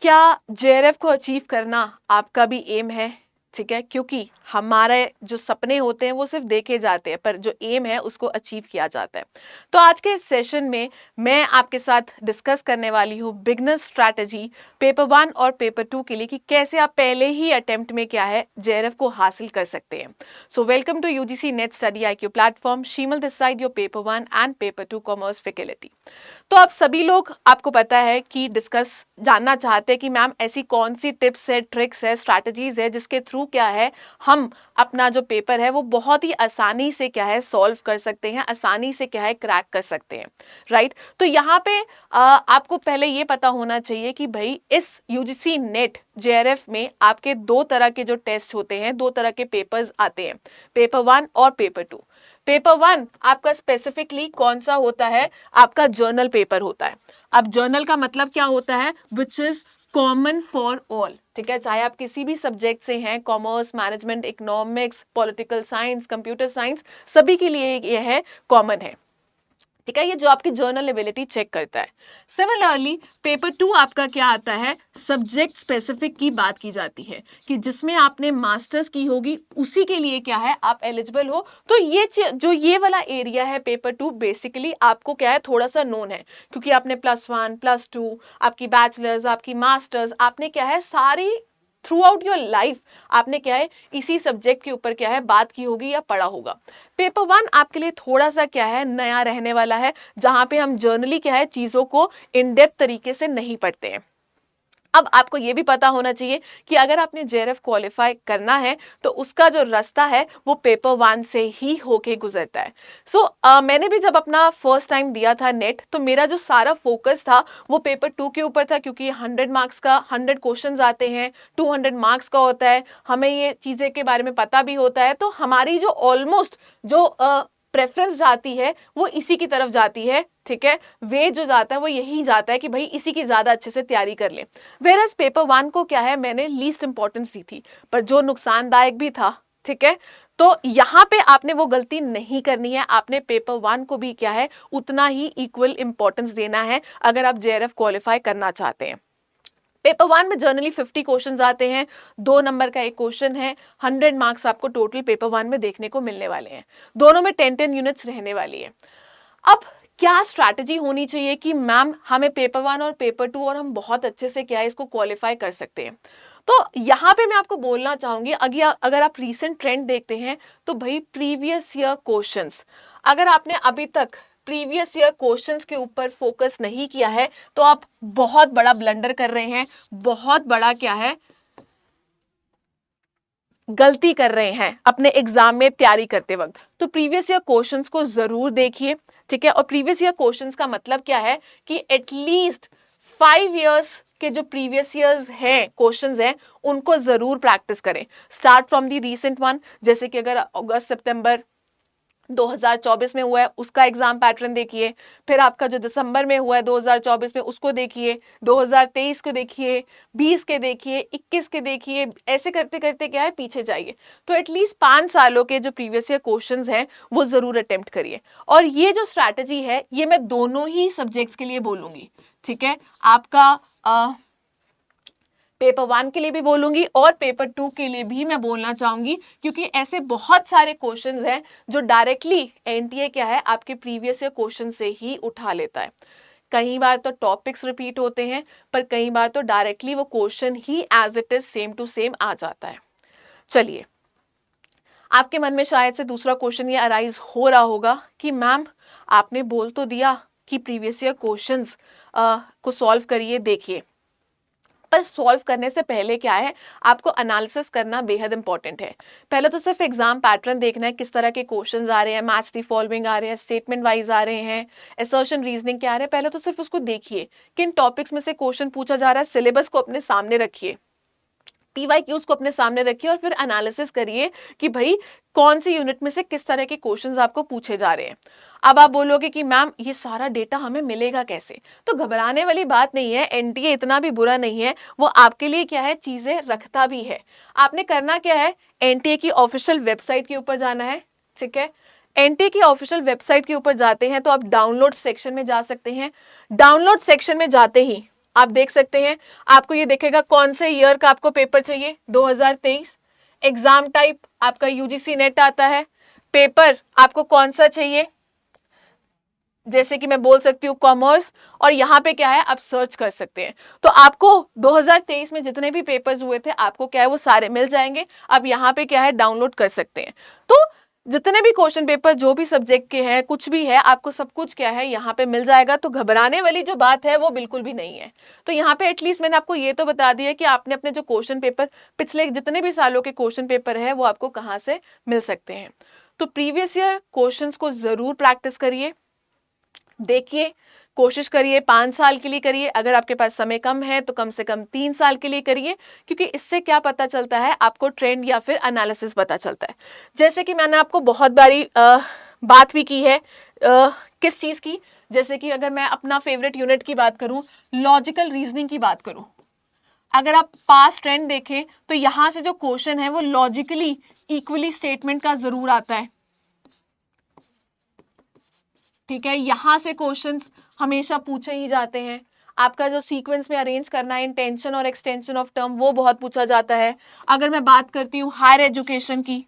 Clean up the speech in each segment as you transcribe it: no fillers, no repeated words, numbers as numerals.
क्या जेआरएफ को अचीव करना आपका भी एम है? ठीक है, क्योंकि हमारे जो सपने होते हैं वो सिर्फ देखे जाते हैं, पर जो एम है उसको अचीव किया जाता है। तो आज के इस सेशन में मैं आपके साथ डिस्कस करने वाली हूँ बिगनर स्ट्रैटेजी पेपर 1 और पेपर 2 के लिए कि कैसे आप पहले ही अटेम्प्ट में क्या है जेआरएफ को हासिल कर सकते हैं। So welcome to UGC NET study IQ platform. शीमल this side, your paper 1 and paper 2 commerce faculty. तो आप सभी लोग, आपको पता है कि जानना चाहते हैं कि मैम ऐसी कौन सी टिप्स है, ट्रिक्स है, स्ट्रैटेजीज है जिसके थ्रू क्या है हम अपना जो पेपर है वो बहुत ही आसानी से क्या है सॉल्व कर सकते हैं, आसानी से क्या है क्रैक कर सकते हैं, राइट। तो यहाँ पे आपको पहले ये पता होना चाहिए कि भाई इस यूजीसी नेट जेआरएफ में आपके दो तरह के जो टेस्ट होते हैं, दो तरह के पेपर्स आते हैं, पेपर 1 और पेपर 2। पेपर 1 आपका स्पेसिफिकली कौन सा होता है? आपका जर्नल पेपर होता है। अब जर्नल का मतलब क्या होता है? Which is common for all, ठीक है, चाहे आप किसी भी सब्जेक्ट से हैं, commerce, management, economics, political science, computer science, सभी के लिए ये है, कॉमन है, ठीक है। ये जो आपकी जर्नल एबिलिटी चेक करता है। सिमिलरली पेपर 2 आपका क्या आता है? सब्जेक्ट स्पेसिफिक की बात की जाती है कि जिसमें आपने मास्टर्स की होगी उसी के लिए क्या है आप एलिजिबल हो। तो ये वाला एरिया है पेपर 2, बेसिकली आपको क्या है थोड़ा सा नोन है, क्योंकि आपने +1 +2 आपकी बैचलर्स, आपकी मास्टर्स, आपने क्या है सारी थ्रू आउट योर लाइफ आपने क्या है इसी सब्जेक्ट के ऊपर क्या है बात की होगी या पढ़ा होगा। पेपर 1 आपके लिए थोड़ा सा क्या है नया रहने वाला है, जहां पे हम जर्नली क्या है चीजों को इन डेप्थ तरीके से नहीं पढ़ते हैं। अब आपको ये भी पता होना चाहिए कि अगर आपने जेआरएफ क्वालिफाई करना है तो उसका जो रास्ता है वो पेपर 1 से ही होके गुजरता है। मैंने भी जब अपना फर्स्ट टाइम दिया था नेट, तो मेरा जो सारा फोकस था वो पेपर 2 के ऊपर था, क्योंकि 100 मार्क्स का 100 क्वेश्चंस आते हैं, 200 मार्क्स का होता है, हमें ये चीजें के बारे में पता भी होता है। तो हमारी जो ऑलमोस्ट जो प्रेफरेंस जाती है वो इसी की तरफ जाती है, ठीक है, वे जो जाता है वो यही जाता है कि भाई इसी की ज्यादा अच्छे से तैयारी कर ले। वेरएज पेपर 1 को क्या है मैंने लीस्ट इंपॉर्टेंस दी थी, पर जो नुकसानदायक भी था, ठीक है। तो यहाँ पे आपने वो गलती नहीं करनी है, आपने पेपर 1 को भी क्या है उतना ही इक्वल इंपॉर्टेंस देना है अगर आप जेआरएफ क्वालिफाई करना चाहते हैं। पेपर 1 में जनरली 50 क्वेश्चंस आते हैं, 2 नंबर का एक क्वेश्चन है, 100 मार्क्स आपको टोटल पेपर 1 में देखने को मिलने वाले हैं, दोनों में 10-10 यूनिट्स रहने वाली है। अब क्या स्ट्रैटेजी होनी चाहिए कि मैम हमें पेपर 1 और पेपर 2 और हम बहुत अच्छे से क्या है इसको क्वालिफाई कर सकते हैं। तो यहाँ पे मैं आपको बोलना चाहूंगी, अगर आप रीसेंट ट्रेंड देखते हैं तो भाई प्रीवियस ईयर क्वेश्चंस, अगर आपने अभी तक प्रीवियस ईयर क्वेश्चंस के ऊपर फोकस नहीं किया है तो आप बहुत बड़ा ब्लंडर कर रहे हैं, बहुत बड़ा क्या है गलती कर रहे हैं अपने एग्जाम में तैयारी करते वक्त। तो प्रीवियस ईयर क्वेश्चंस को जरूर देखिए, ठीक है। और प्रीवियस ईयर क्वेश्चंस का मतलब क्या है कि एटलीस्ट 5 इयर्स के जो प्रीवियस ईयर्स हैं क्वेश्चंस हैं उनको जरूर प्रैक्टिस करें, start from the recent one. जैसे कि अगर अगस्त सितंबर 2024 में हुआ है उसका एग्जाम पैटर्न देखिए, फिर आपका जो दिसंबर में हुआ है 2024 में उसको देखिए, 2023 को देखिए, 20 के देखिए, 21 के देखिए, ऐसे करते करते क्या है पीछे जाइए। तो एटलीस्ट 5 सालों के जो प्रीवियस ईयर क्वेश्चंस हैं वो जरूर अटेम्प्ट करिए। और ये जो स्ट्रैटेजी है ये मैं दोनों ही सब्जेक्ट्स के लिए बोलूंगी, ठीक है, आपका पेपर 1 के लिए भी बोलूंगी और पेपर 2 के लिए भी मैं बोलना चाहूंगी, क्योंकि ऐसे बहुत सारे क्वेश्चंस हैं जो डायरेक्टली एनटीए क्या है आपके प्रीवियस ईयर क्वेश्चन से ही उठा लेता है। कई बार तो टॉपिक्स रिपीट होते हैं, पर कई बार तो डायरेक्टली वो क्वेश्चन ही as it is same to same आ जाता है। चलिए, आपके मन में शायद से दूसरा क्वेश्चन ये अराइज हो रहा होगा कि मैम आपने बोल तो दिया कि प्रीवियस ईयर क्वेश्चंस को सॉल्व करिए, देखिए, पर सॉल्व करने से पहले क्या है आपको एनालिसिस करना बेहद इंपॉर्टेंट है। पहले तो सिर्फ एग्जाम पैटर्न देखना है, किस तरह के क्वेश्चंस आ रहे हैं, मैच द फॉलोइंग आ रहे हैं, स्टेटमेंट वाइज आ रहे हैं, असर्शन रीजनिंग क्या आ रहे हैं, पहले तो सिर्फ उसको देखिए किन टॉपिक्स में से क्वेश्चन पूछा जा रहा है, सिलेबस को अपने सामने रखिए, पीवाईक्यूज को अपने सामने रखिए और फिर एनालिसिस करिए कि भाई कौन सी यूनिट में से किस तरह के क्वेश्चंस आपको पूछे जा रहे हैं। अब आप बोलोगे कि मैम ये सारा डेटा हमें मिलेगा कैसे? तो घबराने वाली बात नहीं है, एनटीए इतना भी बुरा नहीं है, वो आपके लिए क्या है चीजें रखता भी है। आपने करना क्या है, एनटीए की ऑफिशियल वेबसाइट के ऊपर जाना है, ठीक है। एनटीए की ऑफिशियल वेबसाइट के ऊपर जाते हैं तो आप डाउनलोड सेक्शन में जा सकते हैं। डाउनलोड सेक्शन में जाते ही आप देख सकते हैं, आपको ये देखेगा कौन से ईयर का आपको पेपर चाहिए, 2023। एग्जाम टाइप आपका यूजीसी नेट आता है। पेपर आपको कौन सा चाहिए, जैसे कि मैं बोल सकती हूँ कॉमर्स, और यहाँ पे क्या है आप सर्च कर सकते हैं। तो आपको 2023 में जितने भी पेपर्स हुए थे आपको क्या है वो सारे मिल जाएंगे। अब यहाँ पे क्या है डाउनलोड कर सकते हैं। तो जितने भी क्वेश्चन पेपर जो भी सब्जेक्ट के हैं, कुछ भी है, आपको सब कुछ क्या है यहाँ पे मिल जाएगा। तो घबराने वाली जो बात है वो बिल्कुल भी नहीं है। तो यहाँ पे एटलीस्ट मैंने आपको ये तो बता दिया कि आपने अपने जो क्वेश्चन पेपर, पिछले जितने भी सालों के क्वेश्चन पेपर है वो आपको कहाँ से मिल सकते हैं। तो प्रीवियस ईयर क्वेश्चन को जरूर प्रैक्टिस करिए, देखिए, कोशिश करिए 5 साल के लिए करिए। अगर आपके पास समय कम है तो कम से कम 3 साल के लिए करिए, क्योंकि इससे क्या पता चलता है आपको, ट्रेंड या फिर एनालिसिस पता चलता है। जैसे कि मैंने आपको बहुत बारी बात भी की है किस चीज की, जैसे कि अगर मैं अपना फेवरेट यूनिट की बात करूं, लॉजिकल रीजनिंग की बात करूं, अगर आप पास्ट ट्रेंड देखें तो यहां से जो क्वेश्चन है वो लॉजिकली इक्वली स्टेटमेंट का जरूर आता है। ठीक है, यहां से क्वेश्चंस हमेशा पूछे ही जाते हैं। आपका जो सीक्वेंस में अरेंज करना है, इंटेंशन और एक्सटेंशन ऑफ टर्म, वो बहुत पूछा जाता है। अगर मैं बात करती हूँ हायर एजुकेशन की,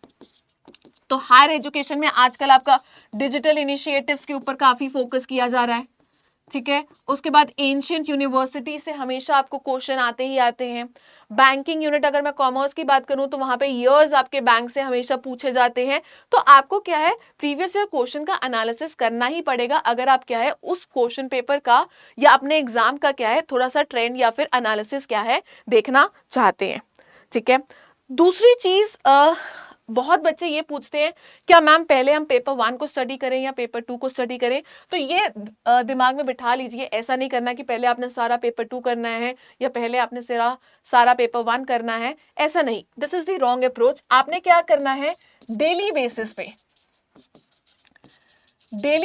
तो हायर एजुकेशन में आजकल आपका डिजिटल इनिशिएटिव्स के ऊपर काफी फोकस किया जा रहा है। ठीक है, उसके बाद एंशियंट यूनिवर्सिटी से हमेशा आपको क्वेश्चन आते ही आते हैं। बैंकिंग यूनिट, अगर मैं कॉमर्स की बात करूं तो वहां पे ईयर्स आपके बैंक से हमेशा पूछे जाते हैं। तो आपको क्या है प्रीवियस ईयर क्वेश्चन का एनालिसिस करना ही पड़ेगा, अगर आप क्या है उस क्वेश्चन पेपर का या अपने एग्जाम का क्या है थोड़ा सा ट्रेंड या फिर एनालिसिस क्या है देखना चाहते हैं। ठीक है, दूसरी चीज, बहुत बच्चे ये पूछते हैं क्या मैम पहले हम पेपर 1 को स्टडी करें या पेपर 2 को स्टडी करें। तो ये दिमाग में बिठा लीजिए, ऐसा नहीं करना कि पहले आपने सारा पेपर 2 करना है या पहले आपने सारा पेपर 1 करना है, ऐसा नहीं। This is the wrong approach. आपने क्या करना है, डेली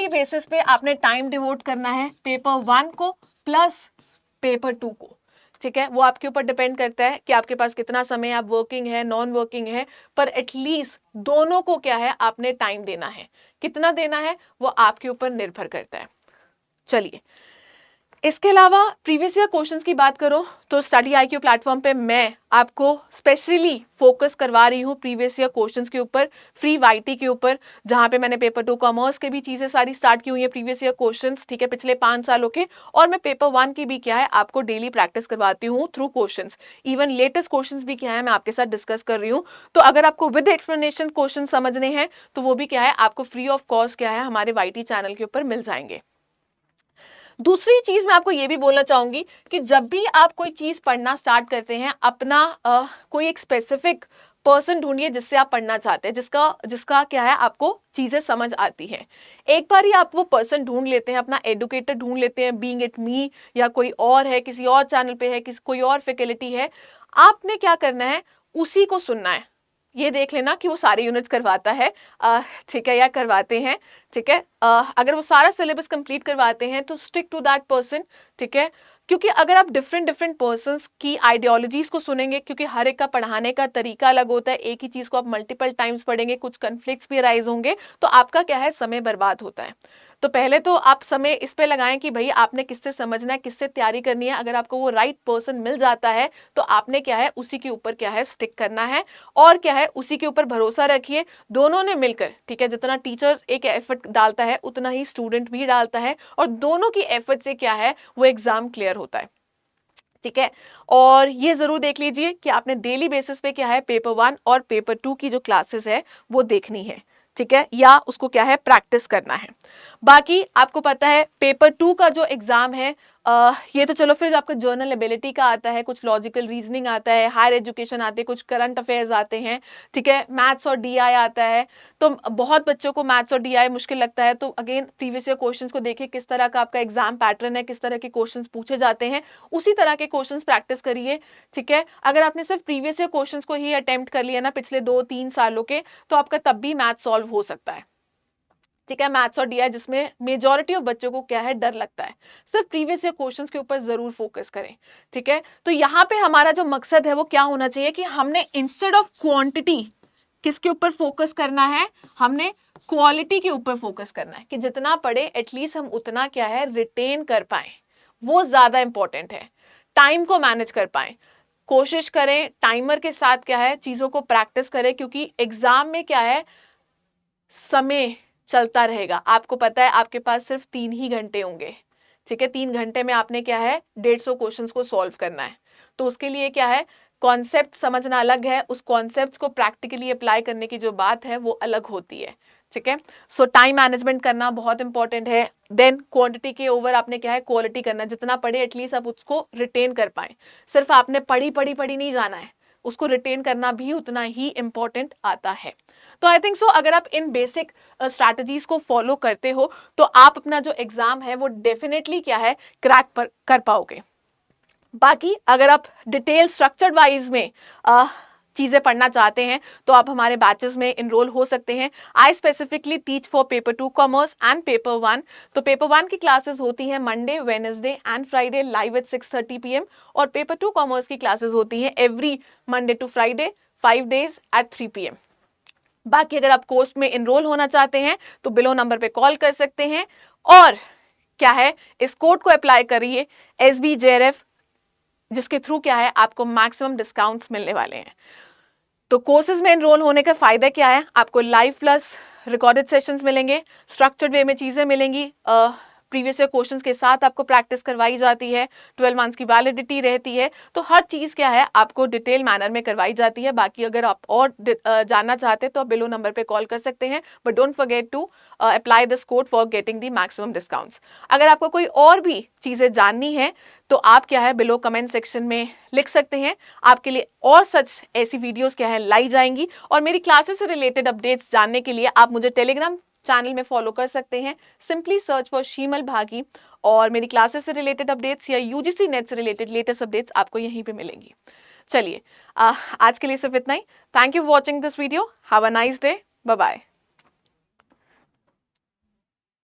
बेसिस पे आपने टाइम डिवोट करना है पेपर 1 को प्लस पेपर 2 को। ठीक है, वो आपके ऊपर डिपेंड करता है कि आपके पास कितना समय, आप वर्किंग है नॉन वर्किंग है, पर एटलीस्ट दोनों को क्या है आपने टाइम देना है। कितना देना है वो आपके ऊपर निर्भर करता है। चलिए, इसके अलावा प्रीवियस ईयर क्वेश्चंस की बात करो तो स्टडी IQ प्लेटफॉर्म पे मैं आपको स्पेशली फोकस करवा रही हूँ प्रीवियस ईयर क्वेश्चंस के ऊपर, फ्री YT के ऊपर, जहां पे मैंने पेपर 2 कॉमर्स के भी चीजें सारी स्टार्ट की हुई है, प्रीवियस ईयर क्वेश्चंस, ठीक है, पिछले 5 सालों के, और मैं पेपर 1 की भी क्या है आपको डेली प्रैक्टिस करवाती हूँ through questions. Even latest questions भी क्या है मैं आपके साथ डिस्कस कर रही हूँ। तो अगर आपको विद एक्सप्लेनेशन क्वेश्चन समझने हैं तो वो भी क्या है आपको फ्री ऑफ कॉस्ट क्या है हमारे YT चैनल के ऊपर मिल जाएंगे। दूसरी चीज मैं आपको ये भी बोलना चाहूंगी कि जब भी आप कोई चीज पढ़ना स्टार्ट करते हैं, अपना कोई एक स्पेसिफिक पर्सन ढूंढिए जिससे आप पढ़ना चाहते हैं, जिसका क्या है आपको चीजें समझ आती हैं। एक बार ही आप वो पर्सन ढूंढ लेते हैं, अपना एडुकेटर ढूंढ लेते हैं, बीइंग इट मी या कोई और है, किसी और चैनल पे है, कोई और फैकल्टी है, आपने क्या करना है उसी को सुनना है। ये देख लेना कि वो सारे यूनिट्स करवाता है, ठीक है, या करवाते हैं। ठीक है, अगर वो सारा सिलेबस कंप्लीट करवाते हैं तो स्टिक टू दैट पर्सन। ठीक है, क्योंकि अगर आप डिफरेंट पर्सन्स की आइडियोलॉजीज को सुनेंगे, क्योंकि हर एक का पढ़ाने का तरीका अलग होता है, एक ही चीज को आप मल्टीपल टाइम्स पढ़ेंगे, कुछ कन्फ्लिक्ट्स भी अराइज होंगे, तो आपका क्या है समय बर्बाद होता है। तो पहले तो आप समय इस पे लगाएं कि भाई आपने किससे समझना है, किससे तैयारी करनी है। अगर आपको वो राइट पर्सन मिल जाता है तो आपने क्या है उसी के ऊपर क्या है स्टिक करना है, और क्या है उसी के ऊपर भरोसा रखिए। दोनों ने मिलकर, ठीक है, जितना टीचर एक एफर्ट डालता है उतना ही स्टूडेंट भी डालता है, और दोनों की एफर्ट से क्या है वो एग्जाम क्लियर होता है। ठीक है, और ये जरूर देख लीजिए कि आपने डेली बेसिस पे क्या है पेपर 1 और पेपर 2 की जो क्लासेस है वो देखनी है। ठीक है, या उसको क्या है प्रैक्टिस करना है। बाकी आपको पता है पेपर 2 का जो एग्जाम है, ये तो चलो फिर आपका जर्नल एबिलिटी का आता है, कुछ लॉजिकल रीजनिंग आता है, हायर एजुकेशन आते हैं, कुछ करंट अफेयर्स आते हैं। ठीक है, मैथ्स और DI आता है। तो बहुत बच्चों को मैथ्स और DI मुश्किल लगता है, तो अगेन प्रीवियस ईयर क्वेश्चंस को देखिए किस तरह का आपका एग्जाम पैटर्न है, किस तरह के क्वेश्चंस पूछे जाते हैं, उसी तरह के क्वेश्चंस प्रैक्टिस करिए। ठीक है, अगर आपने सिर्फ प्रीवियस ईयर क्वेश्चंस को ही अटेम्प्ट कर लिया ना पिछले 2-3 सालों के, तो आपका तब भी मैथ सॉल्व हो सकता है। ठीक है, मैथ्स और DI जिसमें मेजॉरिटी ऑफ बच्चों को क्या है डर लगता है, सिर्फ प्रीवियस ईयर क्वेश्चंस के ऊपर जरूर फोकस करें। ठीक है, तो यहाँ पे हमारा जो मकसद है वो क्या होना चाहिए कि हमने इंस्टेड ऑफ क्वांटिटी किसके ऊपर फोकस करना है, हमने क्वालिटी के ऊपर फोकस करना है, कि जितना पढ़े एटलीस्ट हम उतना क्या है रिटेन कर पाए, वो ज्यादा इंपॉर्टेंट है। टाइम को मैनेज कर पाएं। कोशिश करें टाइमर के साथ क्या है चीजों को प्रैक्टिस करें, क्योंकि एग्जाम में क्या है समय चलता रहेगा। आपको पता है आपके पास सिर्फ 3 ही घंटे होंगे, ठीक है। 3 घंटे में आपने क्या है 150 क्वेश्चंस को सॉल्व करना है। तो उसके लिए क्या है कॉन्सेप्ट समझना अलग है, उस कॉन्सेप्ट्स को प्रैक्टिकली अप्लाई करने की जो बात है वो अलग होती है, ठीक है। सो टाइम मैनेजमेंट करना बहुत इंपॉर्टेंट है। देन क्वांटिटी के ओवर आपने क्या है क्वालिटी करना, जितना पढ़े एटलीस्ट आप उसको रिटेन कर पाए। सिर्फ आपने पढ़ी नहीं जाना है, उसको रिटेन करना भी उतना ही इंपॉर्टेंट आता है। तो आई थिंक सो अगर आप इन बेसिक स्ट्रैटेजीज को फॉलो करते हो तो आप अपना जो एग्जाम है वो डेफिनेटली क्या है क्रैक कर पाओगे। बाकी अगर आप डिटेल स्ट्रक्चर्ड वाइज में चीजें पढ़ना चाहते हैं तो आप हमारे बैचेस में इनरोल हो सकते हैं। I specifically teach for paper 2 commerce and paper 1। तो पेपर 1 की क्लासेस होती हैं Monday, Wednesday and Friday live at 6:30 PM, और पेपर 2 कॉमर्स की क्लासेस होती हैं every Monday to Friday 5 days at 3 PM। बाकी अगर आप कोर्स में इनरोल होना चाहते हैं तो बिलो नंबर पे कॉल कर सकते हैं, और क्या है इस कोड को अप्लाई करिए SBJRF, जिसके थ्रू क्या है आपको मैक्सिमम डिस्काउंट्स मिलने वाले हैं। तो कोर्सेज में एनरोल होने का फायदा क्या है, आपको लाइव प्लस रिकॉर्डेड सेशंस मिलेंगे, स्ट्रक्चर्ड वे में चीजें मिलेंगी, प्रीवियस ईयर क्वेश्चंस के साथ आपको प्रैक्टिस करवाई जाती है, 12 मंथ्स की वैलिडिटी रहती है। तो हर चीज क्या है आपको डिटेल मैनर में करवाई जाती है। बाकी अगर आप और जानना चाहते हैं तो आप बिलो नंबर पे कॉल कर सकते हैं, but don't forget to apply this code for getting the maximum discounts. अगर आपको कोई और भी चीजें जाननी है तो आप क्या है बिलो कमेंट सेक्शन में लिख सकते हैं, आपके लिए और सच ऐसी वीडियोस क्या है लाई जाएंगी। और मेरी क्लासेस से रिलेटेड अपडेट्स जानने के लिए आप मुझे टेलीग्राम चैनल में फॉलो कर सकते हैं, सिंपली सर्च फॉर शीमल भागी, और मेरी क्लासेस से रिलेटेड अपडेट्स या यूजीसी नेट से रिलेटेड लेटेस्ट अपडेट्स आपको यहीं पे मिलेंगी। चलिए आज के लिए सिर्फ इतना ही। Thank you for watching this video. Have a nice day. Bye bye.